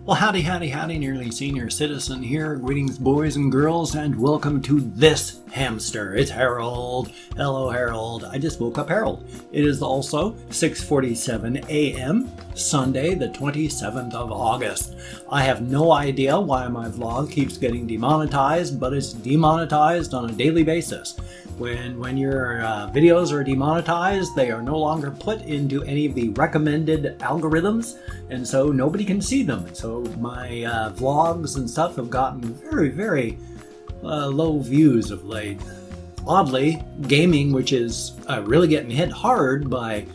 Well, howdy, howdy, howdy, nearly senior citizen here. Greetings, boys and girls, and welcome to this hamster. It's Harold. Hello, Harold. I just woke up Harold. It is also 6:47 a.m., Sunday, the 27th of August. I have no idea why my vlog keeps getting demonetized, but it's demonetized on a daily basis. When your videos are demonetized, they are no longer put into any of the recommended algorithms, and so nobody can see them. So my vlogs and stuff have gotten very low views of late. Oddly, gaming, which is really getting hit hard by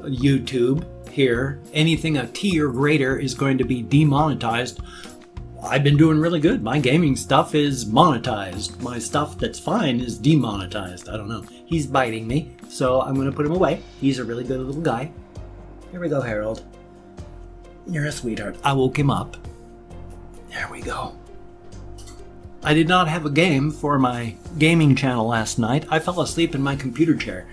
YouTube here, anything a T or greater is going to be demonetized. I've been doing really good. My gaming stuff is monetized. My stuff that's fine is demonetized. I don't know. He's biting me, so I'm going to put him away. He's a really good little guy. Here we go, Harold. You're a sweetheart. I woke him up. There we go. I did not have a game for my gaming channel last night. I fell asleep in my computer chair.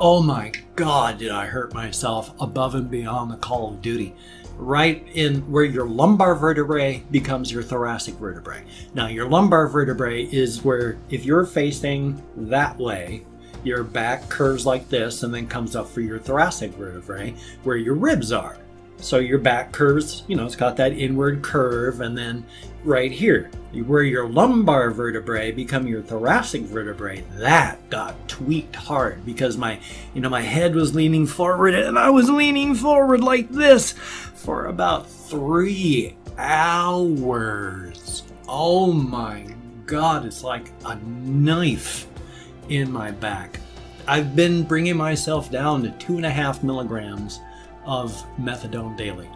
Oh my God, did I hurt myself above and beyond the Call of Duty. Right in where your lumbar vertebrae becomes your thoracic vertebrae. Now, your lumbar vertebrae is where, if you're facing that way, your back curves like this and then comes up for your thoracic vertebrae, where your ribs are. So your back curves, you know, it's got that inward curve, and then right here, where your lumbar vertebrae become your thoracic vertebrae, that got tweaked hard because my head was leaning forward, and I was leaning forward like this for about 3 hours. Oh my God, it's like a knife in my back. I've been bringing myself down to 2.5 milligrams of methadone daily.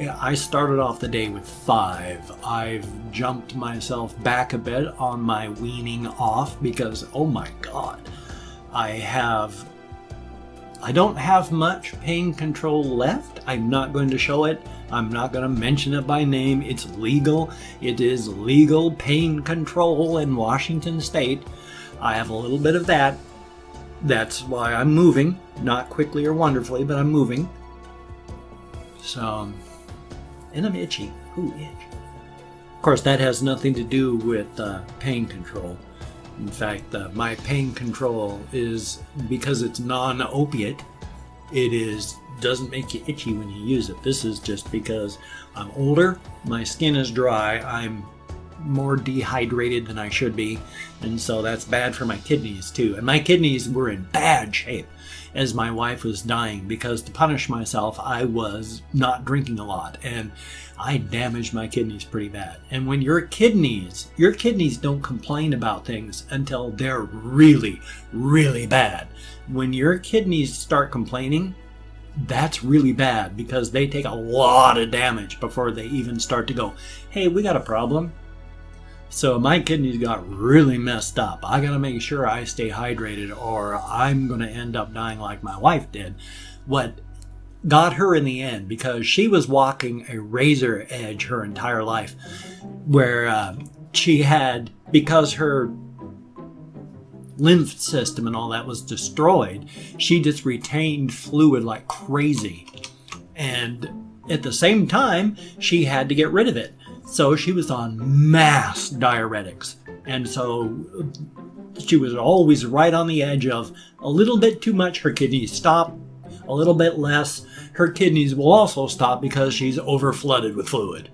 I started off the day with 5. I've jumped myself back a bit on my weaning off because, oh my God, I don't have much pain control left. I'm not going to show it. I'm not going to mention it by name. It's legal. It is legal pain control in Washington State. I have a little bit of that. That's why I'm moving. Not quickly or wonderfully, but I'm moving. So, and I'm itchy. Ooh, itch. Of course, that has nothing to do with pain control. In fact, my pain control is, because it's non-opiate, doesn't make you itchy when you use it. This is just because I'm older, my skin is dry, I'm more dehydrated than I should be, and so that's bad for my kidneys too. And my kidneys were in bad shape as my wife was dying because, to punish myself, I was not drinking a lot, and I damaged my kidneys pretty bad. And when your kidneys don't complain about things until they're really bad. When your kidneys start complaining, that's really bad because they take a lot of damage before they even start to go, hey, we got a problem. So my kidneys got really messed up. I gotta make sure I stay hydrated or I'm gonna end up dying like my wife did. What got her in the end, because she was walking a razor edge her entire life, where she had, because her lymph system and all that was destroyed, she just retained fluid like crazy. And at the same time, she had to get rid of it. So she was on mass diuretics. And so she was always right on the edge of a little bit too much, her kidneys stop, a little bit less, her kidneys will also stop because she's over-flooded with fluid.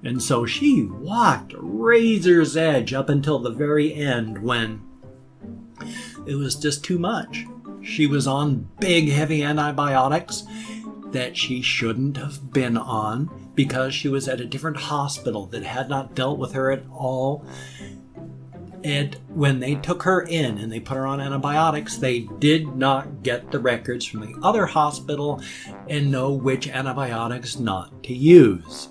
And so she walked razor's edge up until the very end when it was just too much. She was on big, heavy antibiotics that she shouldn't have been on because she was at a different hospital that had not dealt with her at all. And when they took her in and they put her on antibiotics, they did not get the records from the other hospital and know which antibiotics not to use.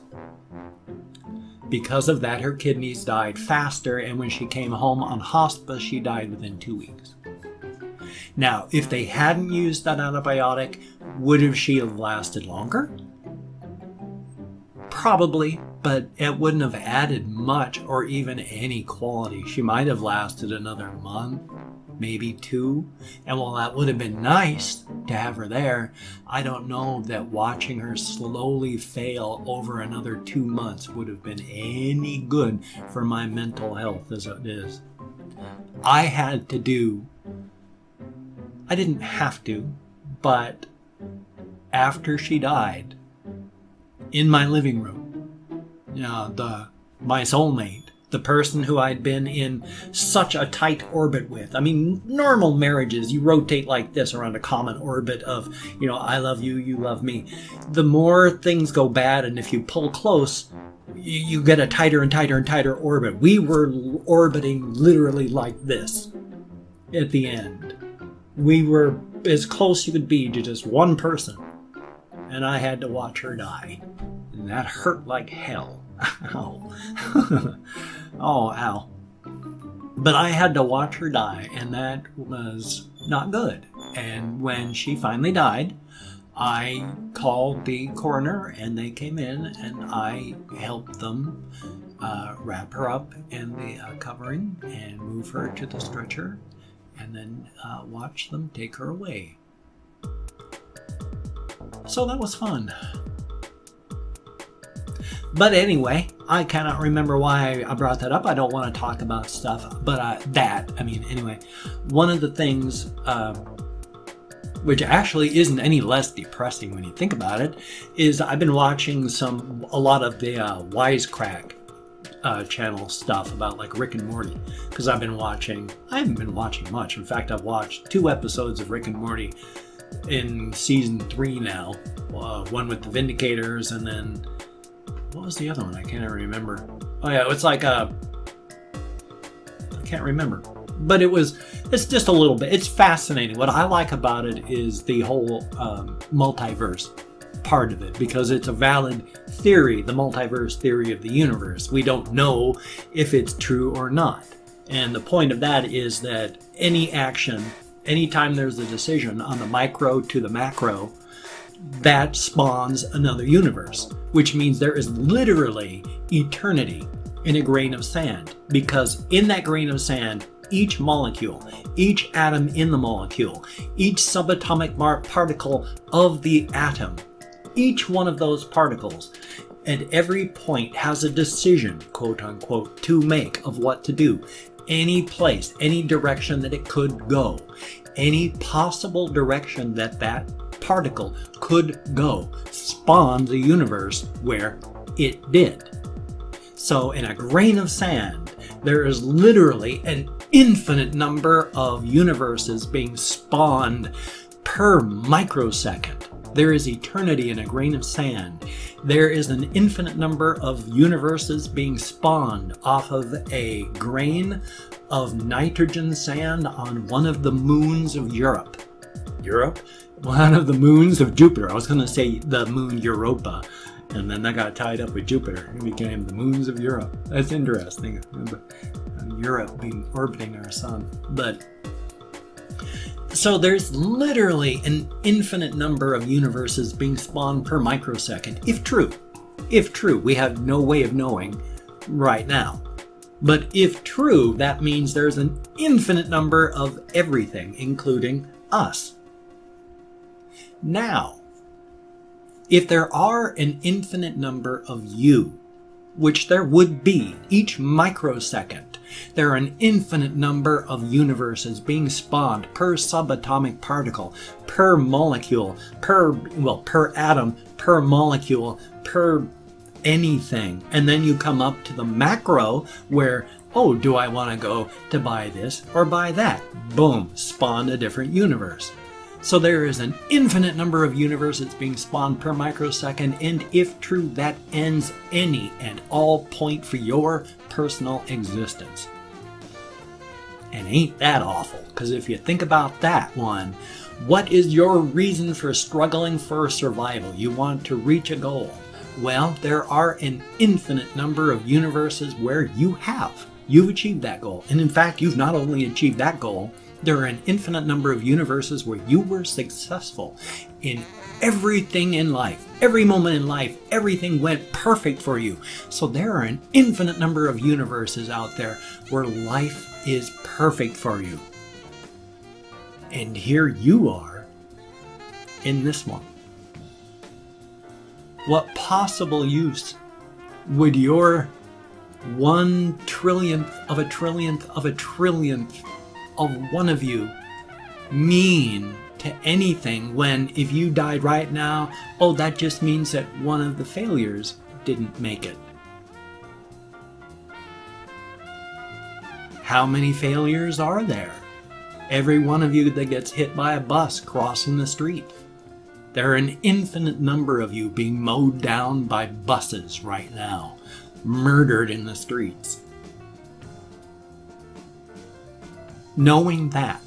Because of that, her kidneys died faster, and when she came home on hospice, she died within 2 weeks. Now, if they hadn't used that antibiotic, would she have lasted longer? Probably, but it wouldn't have added much or even any quality. She might have lasted another month, maybe 2. And while that would have been nice, to have her there. I don't know that watching her slowly fail over another 2 months would have been any good for my mental health as it is. I didn't have to, but after she died, in my living room, my soulmate, the person who I'd been in such a tight orbit with. I mean, normal marriages, you rotate like this around a common orbit of, I love you, you love me. The more things go bad, and if you pull close, you get a tighter and tighter and tighter orbit. We were orbiting literally like this at the end. We were as close you could be to just one person, and I had to watch her die. And that hurt like hell. Ow. Oh, ow. But I had to watch her die, and that was not good. And when she finally died, I called the coroner, and they came in, and I helped them wrap her up in the covering and move her to the stretcher, and then watch them take her away. So that was fun. But anyway, I cannot remember why I brought that up. I don't want to talk about stuff, but anyway, one of the things, which actually isn't any less depressing when you think about it, is I've been watching a lot of the Wisecrack channel stuff about like Rick and Morty, because I haven't been watching much. In fact, I've watched 2 episodes of Rick and Morty in season 3 now, one with the Vindicators, and then what was the other one? I can't remember. Oh yeah, it's like I can't remember. But it's just a little bit. It's fascinating. What I like about it is the whole multiverse part of it, because it's a valid theory, the multiverse theory of the universe. We don't know if it's true or not. And the point of that is that any action, anytime there's a decision on the micro to the macro, that spawns another universe, which means there is literally eternity in a grain of sand, because in that grain of sand, each molecule, each atom in the molecule, each subatomic particle of the atom, each one of those particles at every point has a decision, quote unquote, to make of what to do. Any place, any direction that it could go, any possible direction that that particle could go spawned the universe where it did. So in a grain of sand, there is literally an infinite number of universes being spawned per microsecond. There is eternity in a grain of sand. There is an infinite number of universes being spawned off of a grain of nitrogen sand on one of the moons of Europe. One of the moons of Jupiter. I was going to say the moon Europa, and then that got tied up with Jupiter. It became the moons of Europe. That's interesting. Europe being orbiting our sun. But so there's literally an infinite number of universes being spawned per microsecond, if true. If true, we have no way of knowing right now. But if true, that means there's an infinite number of everything, including us. Now, if there are an infinite number of you, which there would be each microsecond, there are an infinite number of universes being spawned per subatomic particle, per molecule, per atom, per molecule, per anything. And then you come up to the macro where, oh, do I want to go to buy this or buy that? Boom, spawn a different universe. So there is an infinite number of universes being spawned per microsecond, and if true, that ends any and all point for your personal existence. And ain't that awful? Because if you think about that one, what is your reason for struggling for survival? You want to reach a goal. Well, there are an infinite number of universes where you've achieved that goal. And in fact, you've not only achieved that goal, there are an infinite number of universes where you were successful in everything in life. Every moment in life, everything went perfect for you. So there are an infinite number of universes out there where life is perfect for you. And here you are, in this one. What possible use would your 1/trillionth of a trillionth of a trillionth of one of you mean to anything when, if you died right now, oh, that just means that one of the failures didn't make it? How many failures are there? Every one of you that gets hit by a bus crossing the street. There are an infinite number of you being mowed down by buses right now, murdered in the streets. Knowing that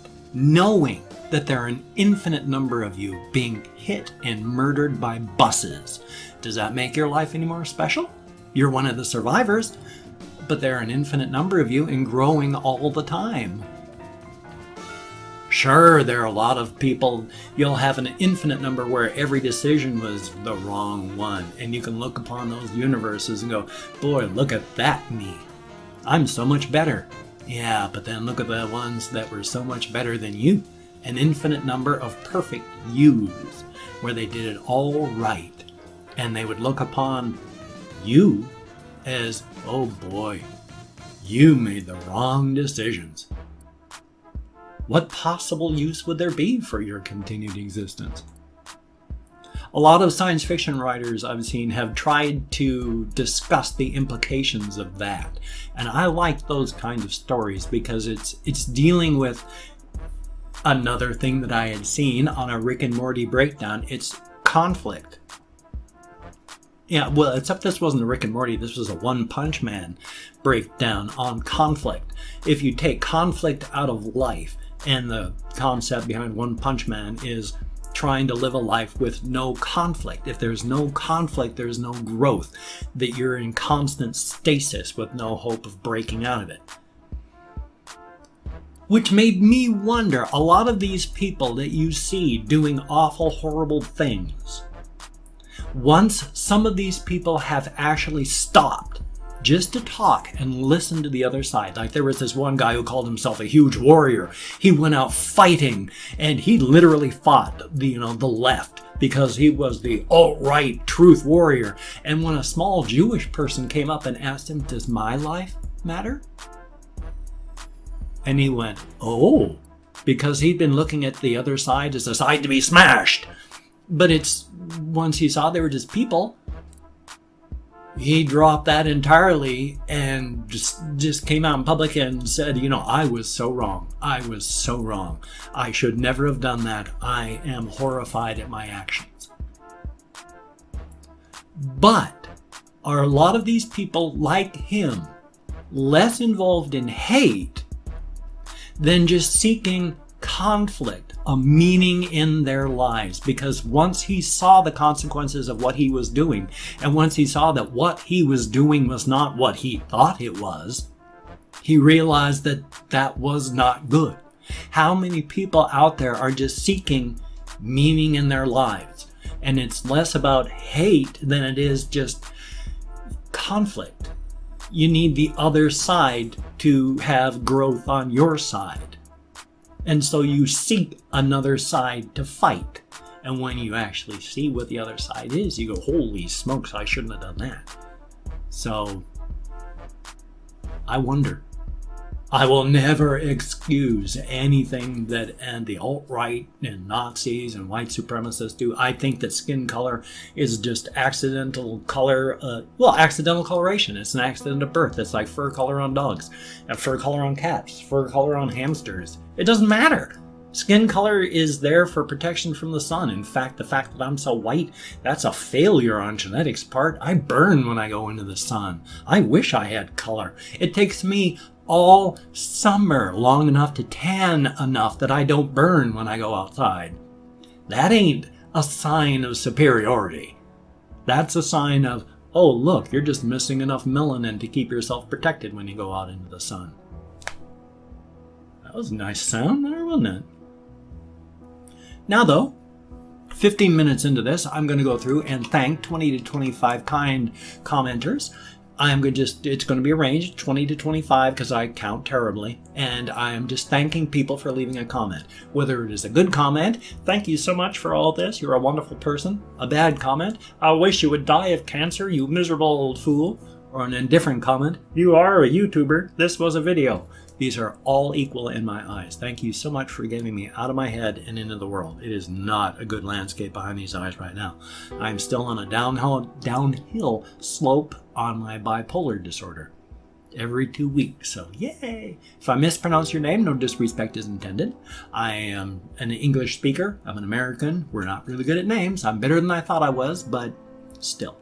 there are an infinite number of you being hit and murdered by buses, does that make your life any more special? You're one of the survivors, but there are an infinite number of you and growing all the time. Sure, there are a lot of people, you'll have an infinite number where every decision was the wrong one, and you can look upon those universes and go, boy, look at that me. I'm so much better. Yeah, but then look at the ones that were so much better than you. An infinite number of perfect yous, where they did it all right, and they would look upon you as, oh boy, you made the wrong decisions. What possible use would there be for your continued existence? A lot of science fiction writers I've seen have tried to discuss the implications of that. And I like those kinds of stories because it's dealing with another thing that I had seen on a Rick and Morty breakdown. It's conflict. Yeah, well, except this wasn't a Rick and Morty, this was a One Punch Man breakdown on conflict. If you take conflict out of life, and the concept behind One Punch Man is trying to live a life with no conflict. If there's no conflict, there's no growth, that you're in constant stasis with no hope of breaking out of it. Which made me wonder, a lot of these people that you see doing awful, horrible things, once some of these people have actually stopped just to talk and listen to the other side. Like there was this one guy who called himself a huge warrior. He went out fighting and he literally fought the left because he was the alt-right truth warrior. And when a small Jewish person came up and asked him, does my life matter? And he went, oh, because he'd been looking at the other side as a side to be smashed. But it's once he saw they were just people, he dropped that entirely and just came out in public and said, I was so wrong. I was so wrong. I should never have done that. I am horrified at my actions. But are a lot of these people like him less involved in hate than just seeking conflict, a meaning in their lives? Because once he saw the consequences of what he was doing, and once he saw that what he was doing was not what he thought it was, he realized that that was not good. How many people out there are just seeking meaning in their lives? And it's less about hate than it is just conflict. You need the other side to have growth on your side. And so you seek another side to fight. And when you actually see what the other side is, you go, holy smokes, I shouldn't have done that. So, I wonder. I will never excuse anything that the alt-right and Nazis and white supremacists do. I think that skin color is just accidental color, accidental coloration. It's an accident of birth. It's like fur color on dogs, and fur color on cats, fur color on hamsters. It doesn't matter. Skin color is there for protection from the sun. In fact, the fact that I'm so white, that's a failure on genetics part. I burn when I go into the sun. I wish I had color. It takes me all summer long enough to tan enough that I don't burn when I go outside. That ain't a sign of superiority. That's a sign of, oh look, you're just missing enough melanin to keep yourself protected when you go out into the sun. That was a nice sound there, wasn't it? Now though, 15 minutes into this, I'm going to go through and thank 20 to 25 kind commenters. it's going to be arranged 20 to 25 because I count terribly. And I am just thanking people for leaving a comment. Whether it is a good comment, thank you so much for all this, you're a wonderful person. A bad comment, I wish you would die of cancer, you miserable old fool. Or an indifferent comment, you are a YouTuber, this was a video. These are all equal in my eyes. Thank you so much for getting me out of my head and into the world. It is not a good landscape behind these eyes right now. I'm still on a downhill slope on my bipolar disorder. Every 2 weeks, so yay! If I mispronounce your name, no disrespect is intended. I am an English speaker. I'm an American. We're not really good at names. I'm better than I thought I was, but still.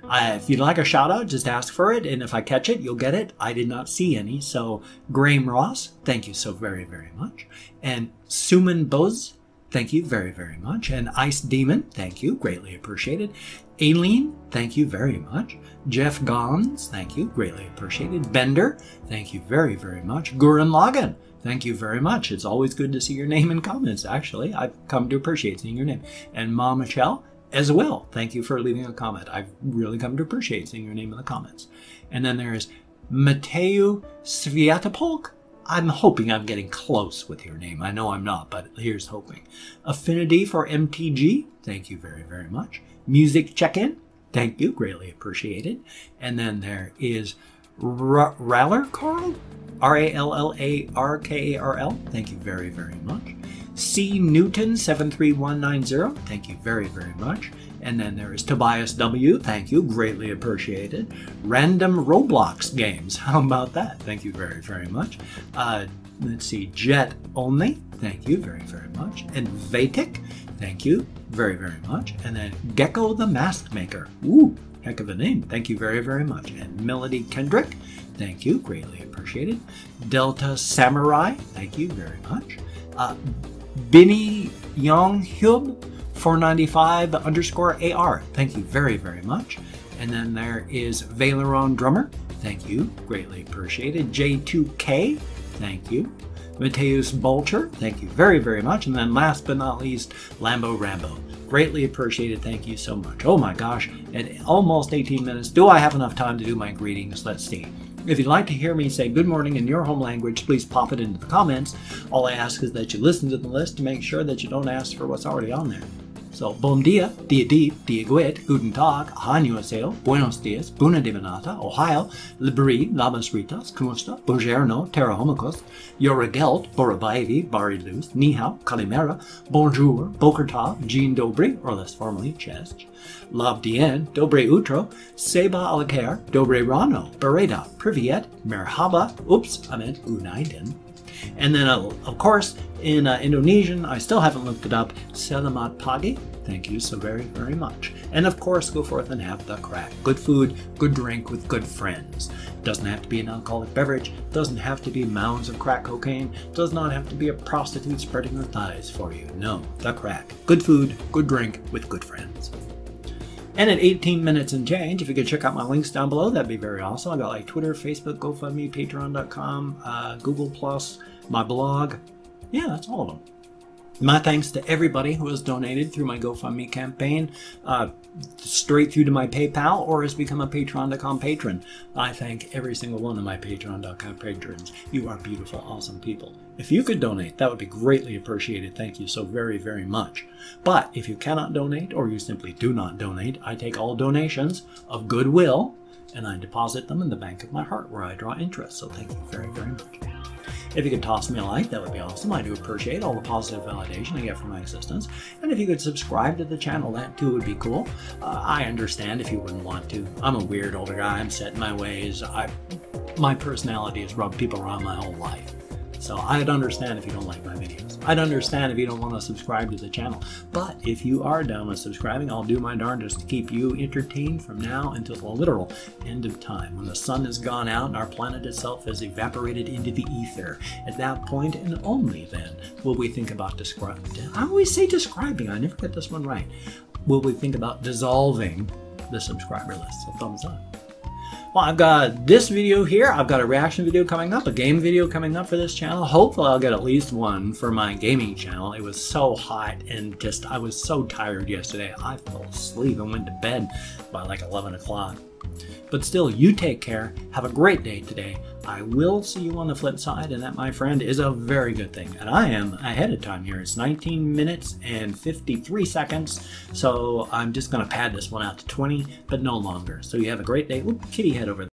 If you'd like a shout out, just ask for it, and if I catch it, you'll get it. I did not see any, so Graham Ross, thank you so very, very much. And Suman Buzz, thank you very, very much. And Ice Demon, thank you, greatly appreciated. Aileen, thank you very much. Jeff Gons, thank you, greatly appreciated. Bender, thank you very, very much. Gurren Lagann, thank you very much. It's always good to see your name in comments, actually. I've come to appreciate seeing your name. And Ma Michelle, as well, thank you for leaving a comment. I've really come to appreciate seeing your name in the comments. And then there's Mateo Sviatopolk. I'm hoping I'm getting close with your name. I know I'm not, but here's hoping. Affinity for MTG, thank you very, very much. Music Check-In, thank you, greatly appreciated. And then there is Rallarkarl, Rallarkarl, thank you very, very much. C. Newton 73190, thank you very, very much. And then there is Tobias W, thank you, greatly appreciated. Random Roblox Games, how about that? Thank you very, very much. Let's see, Jet Only, thank you very, very much. And Vatic, thank you very, very much. And then Gecko the Mask Maker, ooh, heck of a name, thank you very, very much. And Melody Kendrick, thank you, greatly appreciated. Delta Samurai, thank you very much. Binny Young Hub 495_AR. Thank you very, very much. And then there is Valeron Drummer. Thank you. Greatly appreciated. J2K. Thank you. Mateus Bulcher. Thank you very, very much. And then last but not least, Lambo Rambo. Greatly appreciated. Thank you so much. Oh my gosh. At almost 18 minutes. Do I have enough time to do my greetings? Let's see. If you'd like to hear me say good morning in your home language, please pop it into the comments. All I ask is that you listen to the list to make sure that you don't ask for what's already on there. So, bom dia, dia dit, dia guet, guten tag, annyeonghaseyo, buenos dias, bună dimineața, ohio, liberi, labas ritas, kumusta, buongiorno, terra homikos, yoragelt, borabaevi, barilus, ni hao, kalimera, bonjour, boker tov, jean dobry, or less formally, chest, labdien, dobre utro, seba alaker, dobre rano, bereda, privyet, merhaba, oops, I meant unaiden. And then, of course, in Indonesian, I still haven't looked it up, selamat pagi. Thank you so very, very much. And of course, go forth and have the crack. Good food, good drink with good friends. Doesn't have to be an alcoholic beverage. Doesn't have to be mounds of crack cocaine. Does not have to be a prostitute spreading her thighs for you. No, the crack. Good food, good drink with good friends. And at 18 minutes and change, if you could check out my links down below, that'd be very awesome. I got like Twitter, Facebook, GoFundMe, Patreon.com, Google+, my blog. Yeah, that's all of them. My thanks to everybody who has donated through my GoFundMe campaign, straight through to my PayPal, or has become a Patreon.com patron. I thank every single one of my Patreon.com patrons. You are beautiful, awesome people. If you could donate, that would be greatly appreciated. Thank you so very, very much. But if you cannot donate, or you simply do not donate, I take all donations of goodwill, and I deposit them in the bank of my heart, where I draw interest. So thank you very, very much. If you could toss me a like, that would be awesome. I do appreciate all the positive validation I get from my existence. And if you could subscribe to the channel, that too would be cool. I understand if you wouldn't want to. I'm a weird older guy. I'm set in my ways. My personality has rubbed people around my whole life. So I'd understand if you don't like my videos. I'd understand if you don't want to subscribe to the channel. But if you are down with subscribing, I'll do my darndest to keep you entertained from now until the literal end of time, when the sun has gone out and our planet itself has evaporated into the ether. At that point, and only then, will we think about describing. I always say describing. I never get this one right. Will we think about dissolving the subscriber list? So thumbs up. Well, I've got this video here. I've got a reaction video coming up, a game video coming up for this channel. Hopefully I'll get at least one for my gaming channel. It was so hot and just, I was so tired yesterday. I fell asleep and went to bed by like 11 o'clock. But still, you take care. Have a great day today. I will see you on the flip side, and that, my friend, is a very good thing. And I am ahead of time here. It's 19 minutes and 53 seconds, so I'm just going to pad this one out to 20, but no longer. So you have a great day. Oop, kitty head over there.